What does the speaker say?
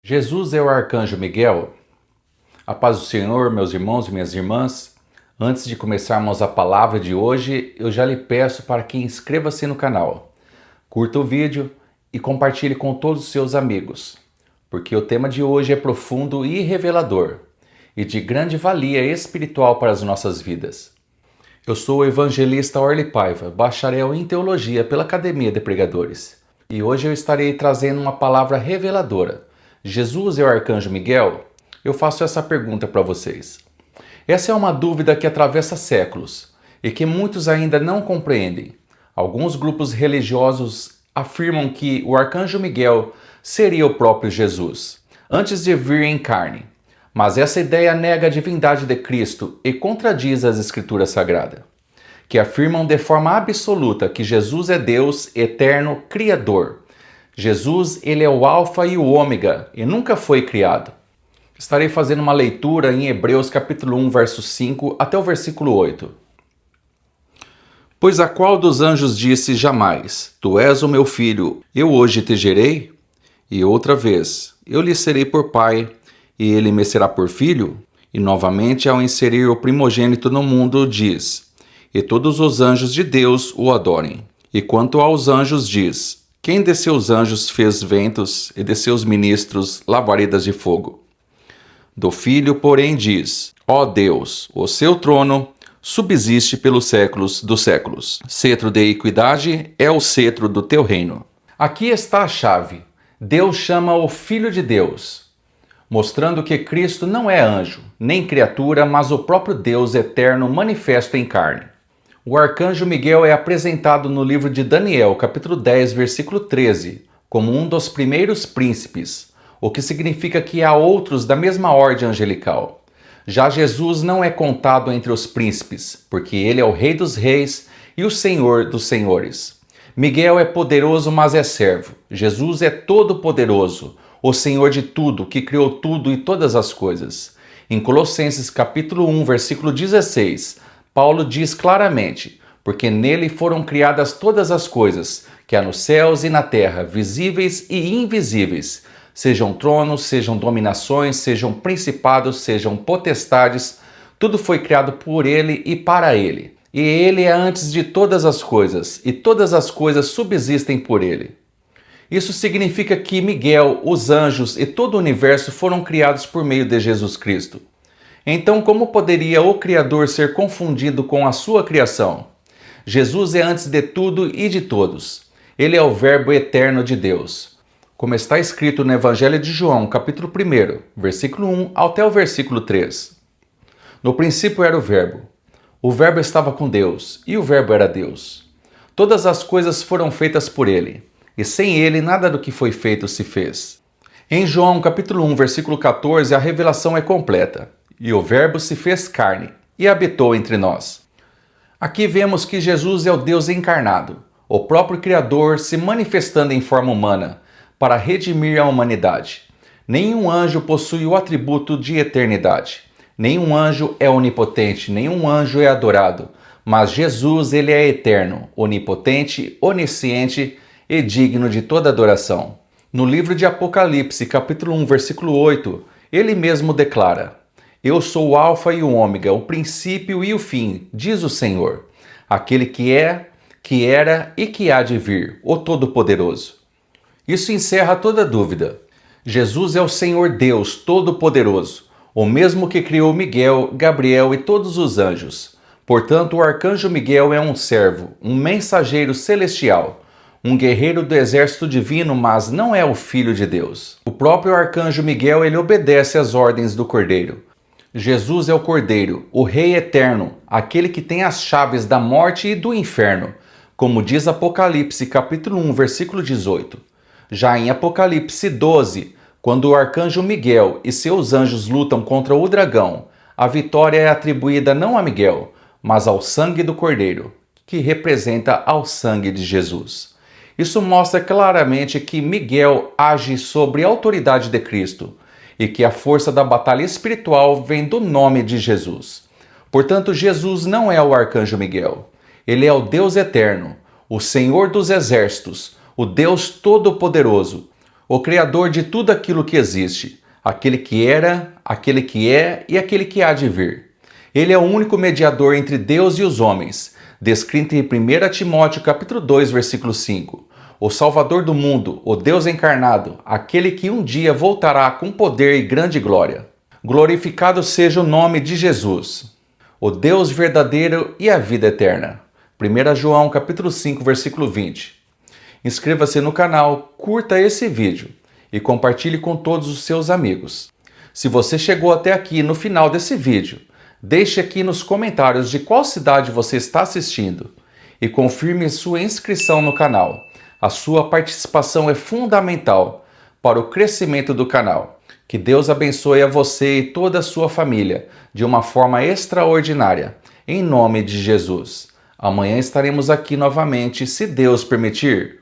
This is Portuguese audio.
Jesus é o arcanjo Miguel? A paz do Senhor, meus irmãos e minhas irmãs. Antes de começarmos a palavra de hoje, eu já lhe peço para que inscreva-se no canal, curta o vídeo e compartilhe com todos os seus amigos, porque o tema de hoje é profundo e revelador, e de grande valia espiritual para as nossas vidas. Eu sou o evangelista Orly Paiva, bacharel em teologia pela Academia de Pregadores, e hoje eu estarei trazendo uma palavra reveladora. Jesus é o arcanjo Miguel? Eu faço essa pergunta para vocês. Essa é uma dúvida que atravessa séculos e que muitos ainda não compreendem. Alguns grupos religiosos afirmam que o arcanjo Miguel seria o próprio Jesus, antes de vir em carne. Mas essa ideia nega a divindade de Cristo e contradiz as Escrituras Sagradas, que afirmam de forma absoluta que Jesus é Deus eterno, Criador. Jesus, ele é o Alfa e o Ômega e nunca foi criado. Estarei fazendo uma leitura em Hebreus capítulo 1, verso 5 até o versículo 8. Pois a qual dos anjos disse jamais, Tu és o meu filho, eu hoje te gerei? E outra vez, eu lhe serei por pai, e ele me será por filho? E novamente, ao inserir o primogênito no mundo, diz, E todos os anjos de Deus o adorem. E quanto aos anjos diz, Quem de seus anjos fez ventos, e de seus ministros labaredas de fogo? Do Filho, porém, diz, Ó Deus, o seu trono subsiste pelos séculos dos séculos. Cetro de equidade é o cetro do teu reino. Aqui está a chave. Deus chama o Filho de Deus, mostrando que Cristo não é anjo, nem criatura, mas o próprio Deus eterno manifesto em carne. O arcanjo Miguel é apresentado no livro de Daniel, capítulo 10, versículo 13, como um dos primeiros príncipes, o que significa que há outros da mesma ordem angelical. Já Jesus não é contado entre os príncipes, porque ele é o Rei dos Reis e o Senhor dos Senhores. Miguel é poderoso, mas é servo. Jesus é todo-poderoso, o Senhor de tudo, que criou tudo e todas as coisas. Em Colossenses capítulo 1, versículo 16, Paulo diz claramente, porque nele foram criadas todas as coisas, que há nos céus e na terra, visíveis e invisíveis, sejam tronos, sejam dominações, sejam principados, sejam potestades, tudo foi criado por ele e para ele. E ele é antes de todas as coisas, e todas as coisas subsistem por ele. Isso significa que Miguel, os anjos e todo o universo foram criados por meio de Jesus Cristo. Então, como poderia o Criador ser confundido com a sua criação? Jesus é antes de tudo e de todos. Ele é o Verbo eterno de Deus. Como está escrito no Evangelho de João, capítulo 1, versículo 1 até o versículo 3. No princípio era o Verbo. O Verbo estava com Deus, e o Verbo era Deus. Todas as coisas foram feitas por ele, e sem ele nada do que foi feito se fez. Em João, capítulo 1, versículo 14, a revelação é completa. E o Verbo se fez carne, e habitou entre nós. Aqui vemos que Jesus é o Deus encarnado, o próprio Criador se manifestando em forma humana, para redimir a humanidade. Nenhum anjo possui o atributo de eternidade. Nenhum anjo é onipotente, nenhum anjo é adorado. Mas Jesus, ele é eterno, onipotente, onisciente e digno de toda adoração. No livro de Apocalipse, capítulo 1, versículo 8, ele mesmo declara, Eu sou o Alfa e o Ômega, o princípio e o fim, diz o Senhor, aquele que é, que era e que há de vir, o Todo-Poderoso. Isso encerra toda dúvida. Jesus é o Senhor Deus Todo-Poderoso, o mesmo que criou Miguel, Gabriel e todos os anjos. Portanto, o arcanjo Miguel é um servo, um mensageiro celestial, um guerreiro do exército divino, mas não é o Filho de Deus. O próprio arcanjo Miguel, ele obedece às ordens do Cordeiro. Jesus é o Cordeiro, o Rei eterno, aquele que tem as chaves da morte e do inferno, como diz Apocalipse, capítulo 1, versículo 18. Já em Apocalipse 12, quando o arcanjo Miguel e seus anjos lutam contra o dragão, a vitória é atribuída não a Miguel, mas ao sangue do Cordeiro, que representa ao sangue de Jesus. Isso mostra claramente que Miguel age sobre a autoridade de Cristo e que a força da batalha espiritual vem do nome de Jesus. Portanto, Jesus não é o arcanjo Miguel. Ele é o Deus eterno, o Senhor dos exércitos, o Deus Todo-Poderoso, o Criador de tudo aquilo que existe, aquele que era, aquele que é e aquele que há de vir. Ele é o único mediador entre Deus e os homens, descrito em 1 Timóteo capítulo 2, versículo 5. O Salvador do mundo, o Deus encarnado, aquele que um dia voltará com poder e grande glória. Glorificado seja o nome de Jesus, o Deus verdadeiro e a vida eterna. 1 João capítulo 5, versículo 20. Inscreva-se no canal, curta esse vídeo e compartilhe com todos os seus amigos. Se você chegou até aqui no final desse vídeo, deixe aqui nos comentários de qual cidade você está assistindo e confirme sua inscrição no canal. A sua participação é fundamental para o crescimento do canal. Que Deus abençoe a você e toda a sua família de uma forma extraordinária, em nome de Jesus. Amanhã estaremos aqui novamente, se Deus permitir.